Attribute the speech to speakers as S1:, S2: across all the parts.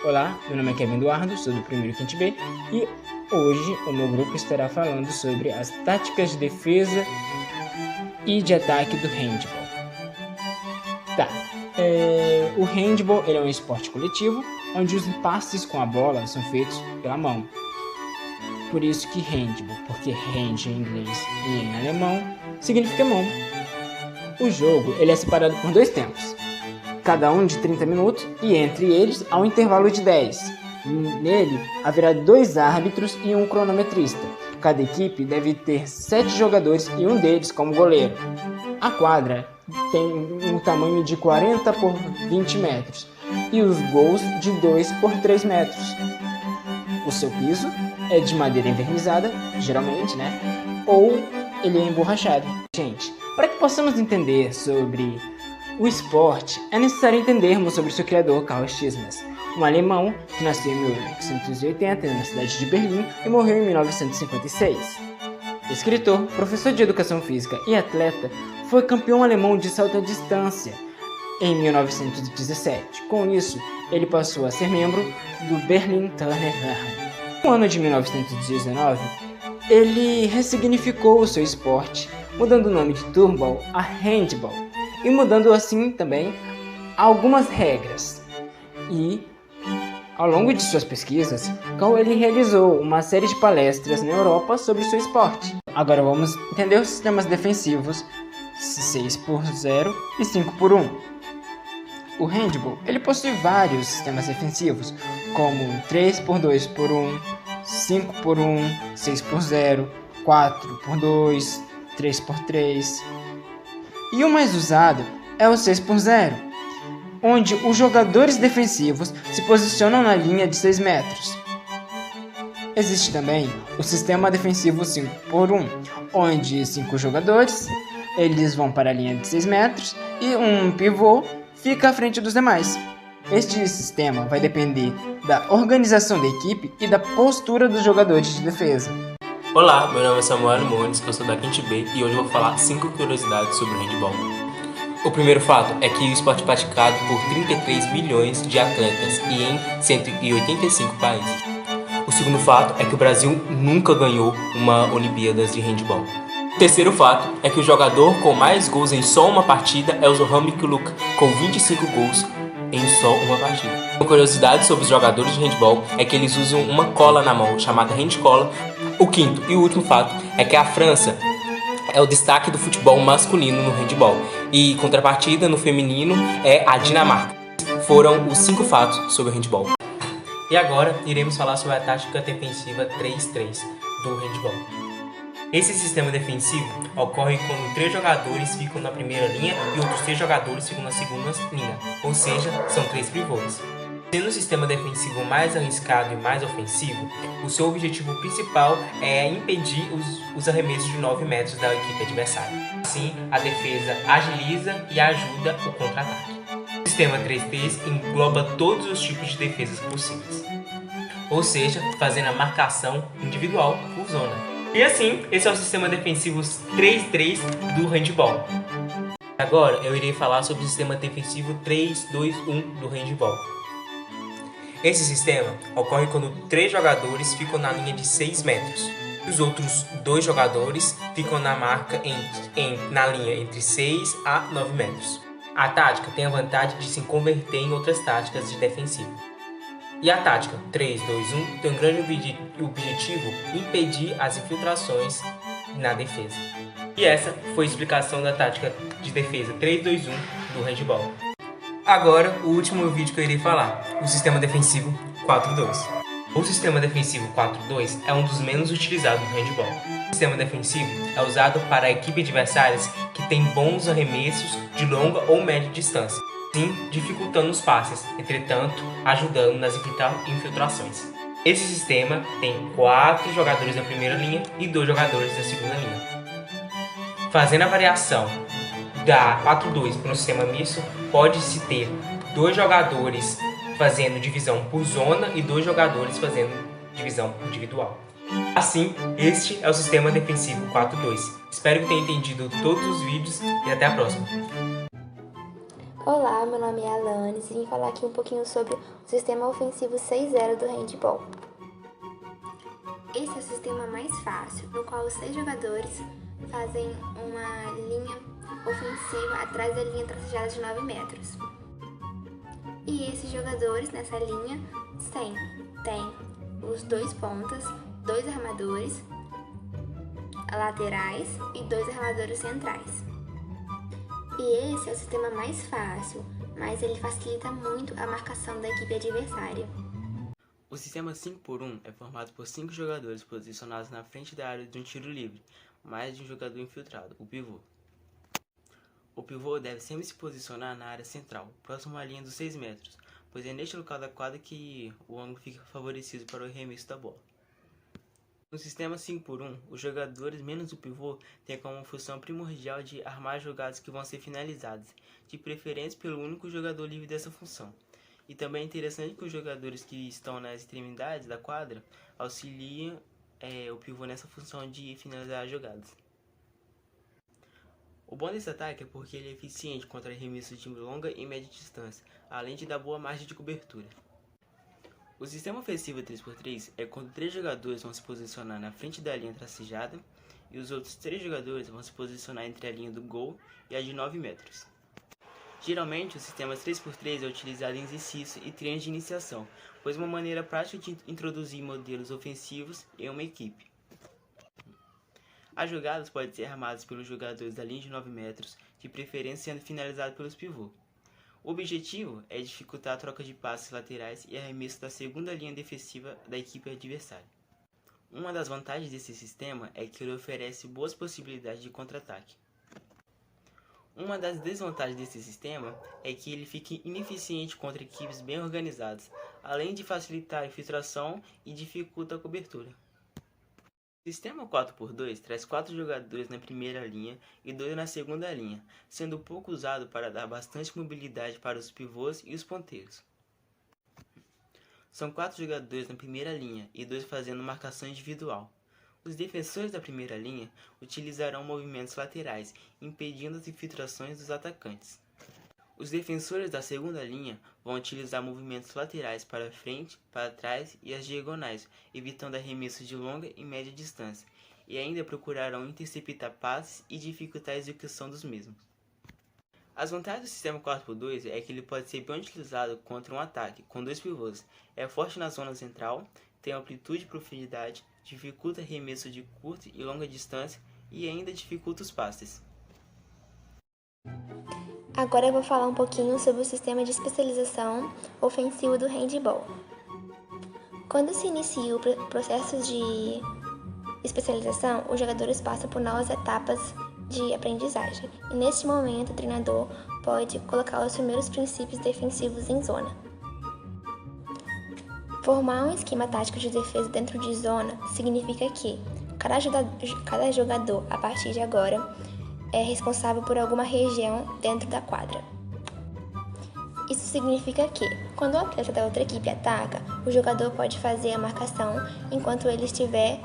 S1: Olá, meu nome é Kevin Eduardo, sou do primeiro Quinte B e hoje o meu grupo estará falando sobre as táticas de defesa e de ataque do handball. O handball ele é um esporte coletivo onde os passes com a bola são feitos pela mão. Por isso que handball, porque hand em inglês e em alemão significa mão. O jogo ele é separado por 2 tempos, cada um de 30 minutos e entre eles há um intervalo de 10. Nele haverá 2 árbitros e um cronometrista. Cada equipe deve ter 7 jogadores e um deles como goleiro. A quadra tem um tamanho de 40 por 20 metros e os gols de 2 por 3 metros. O seu piso é de madeira envernizada, geralmente, ou ele é emborrachado. Gente, para que possamos entender sobre o esporte, é necessário entendermos sobre seu criador, Karl Schmidt, um alemão que nasceu em 1880 na cidade de Berlim e morreu em 1956. Escritor, professor de educação física e atleta, foi campeão alemão de salto à distância em 1917. Com isso, ele passou a ser membro do Berlin Turnerverein. No ano de 1919, ele ressignificou o seu esporte, mudando o nome de Turnball a Handball e mudando assim também algumas regras. E ao longo de suas pesquisas, ele realizou uma série de palestras na Europa sobre seu esporte. Agora vamos entender os sistemas defensivos 6x0 e 5x1. O handball ele possui vários sistemas defensivos, como 3x2x1, 5x1, 6x0, 4x2, 3x3. E o mais usado é o 6x0, onde os jogadores defensivos se posicionam na linha de 6 metros. Existe também o sistema defensivo 5x1, onde 5 jogadores eles vão para a linha de 6 metros e um pivô fica à frente dos demais. Este sistema vai depender da organização da equipe e da postura dos jogadores de defesa.
S2: Olá, meu nome é Samuel Montes, eu sou da Quinte B e hoje eu vou falar 5 curiosidades sobre o handball. O primeiro fato é que o esporte é praticado por 33 milhões de atletas e em 185 países. O segundo fato é que o Brasil nunca ganhou uma Olimpíadas de handball. O terceiro fato é que o jogador com mais gols em só uma partida é o Zoran Mikuluk, com 25 gols em só uma partida. Uma curiosidade sobre os jogadores de handball é que eles usam uma cola na mão, chamada handcola. O quinto e o último fato é que a França é o destaque do futebol masculino no handball e, em contrapartida, no feminino é a Dinamarca. Foram os 5 fatos sobre o handball. E agora iremos falar sobre a tática defensiva 3-3 do handball. Esse sistema defensivo ocorre quando 3 jogadores ficam na primeira linha e outros 3 jogadores ficam na segunda linha, ou seja, são 3 pivôs. Sendo o sistema defensivo mais arriscado e mais ofensivo, o seu objetivo principal é impedir os arremessos de 9 metros da equipe adversária. Assim, a defesa agiliza e ajuda o contra-ataque. O sistema 3-3 engloba todos os tipos de defesas possíveis, ou seja, fazendo a marcação individual por zona. E assim, esse é o sistema defensivo 3-3 do handball. Agora eu irei falar sobre o sistema defensivo 3-2-1 do handball. Esse sistema ocorre quando 3 jogadores ficam na linha de 6 metros. Os outros 2 jogadores ficam na marca na linha entre 6 a 9 metros. A tática tem a vantagem de se converter em outras táticas de defensivo. E a tática 3-2-1 tem um grande objetivo impedir as infiltrações na defesa. E essa foi a explicação da tática de defesa 3-2-1 do handball. Agora, o último vídeo que eu irei falar, o sistema defensivo 4-2. O sistema defensivo 4-2 é um dos menos utilizados no handball. O sistema defensivo é usado para a equipe adversária que tem bons arremessos de longa ou média distância, sim dificultando os passes, entretanto ajudando nas infiltrações. Esse sistema tem 4 jogadores na primeira linha e 2 jogadores na segunda linha. Fazendo a variação da 4-2 para um sistema misto, pode-se ter 2 jogadores fazendo divisão por zona e 2 jogadores fazendo divisão individual. Assim, este é o sistema defensivo 4-2. Espero que tenha entendido todos os vídeos e até a próxima.
S3: Olá, meu nome é Alanis e vim falar aqui um pouquinho sobre o sistema ofensivo 6-0 do handball. Esse é o sistema mais fácil, no qual os 6 jogadores fazem uma linha ofensiva atrás da linha tracejada de 9 metros. E esses jogadores nessa linha tem os 2 pontas, 2 armadores laterais e 2 armadores centrais. E esse é o sistema mais fácil, mas ele facilita muito a marcação da equipe adversária.
S2: O sistema 5x1 é formado por 5 jogadores posicionados na frente da área de um tiro livre, mais de um jogador infiltrado, o pivô. O pivô deve sempre se posicionar na área central, próximo à linha dos 6 metros, pois é neste local da quadra que o ângulo fica favorecido para o arremesso da bola. No sistema 5x1, os jogadores menos o pivô têm como função primordial de armar jogadas que vão ser finalizadas, de preferência pelo único jogador livre dessa função. E também é interessante que os jogadores que estão nas extremidades da quadra auxiliem o pivô nessa função de finalizar as jogadas. O bom desse ataque é porque ele é eficiente contra arremessos de longa e média distância, além de dar boa margem de cobertura. O sistema ofensivo 3x3 é quando 3 jogadores vão se posicionar na frente da linha tracejada e os outros 3 jogadores vão se posicionar entre a linha do gol e a de 9 metros. Geralmente, o sistema 3x3 é utilizado em exercício e treinos de iniciação, pois é uma maneira prática de introduzir modelos ofensivos em uma equipe. As jogadas podem ser armadas pelos jogadores da linha de 9 metros, de preferência sendo finalizadas pelos pivôs. O objetivo é dificultar a troca de passes laterais e arremesso da segunda linha defensiva da equipe adversária. Uma das vantagens desse sistema é que ele oferece boas possibilidades de contra-ataque. Uma das desvantagens desse sistema é que ele fica ineficiente contra equipes bem organizadas, além de facilitar a infiltração e dificulta a cobertura. O sistema 4x2 traz 4 jogadores na primeira linha e 2 na segunda linha, sendo pouco usado para dar bastante mobilidade para os pivôs e os ponteiros. São 4 jogadores na primeira linha e 2 fazendo marcação individual. Os defensores da primeira linha utilizarão movimentos laterais, impedindo as infiltrações dos atacantes. Os defensores da segunda linha vão utilizar movimentos laterais para frente, para trás e as diagonais, evitando arremessos de longa e média distância, e ainda procurarão interceptar passes e dificultar a execução dos mesmos. As vantagens do sistema 4x2 é que ele pode ser bem utilizado contra um ataque com 2 pivôs, é forte na zona central, tem amplitude e profundidade, dificulta arremesso de curta e longa distância e ainda dificulta os passes.
S3: Agora eu vou falar um pouquinho sobre o sistema de especialização ofensivo do handball. Quando se inicia o processo de especialização, os jogadores passam por novas etapas de aprendizagem. E neste momento, o treinador pode colocar os primeiros princípios defensivos em zona. Formar um esquema tático de defesa dentro de zona significa que cada jogador, a partir de agora, é responsável por alguma região dentro da quadra. Isso significa que, quando o atleta da outra equipe ataca, o jogador pode fazer a marcação enquanto ele estiver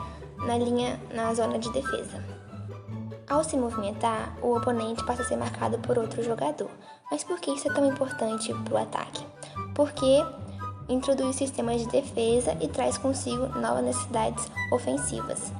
S3: na zona de defesa. Ao se movimentar, o oponente passa a ser marcado por outro jogador. Mas por que isso é tão importante para o ataque? Porque introduz sistemas de defesa e traz consigo novas necessidades ofensivas.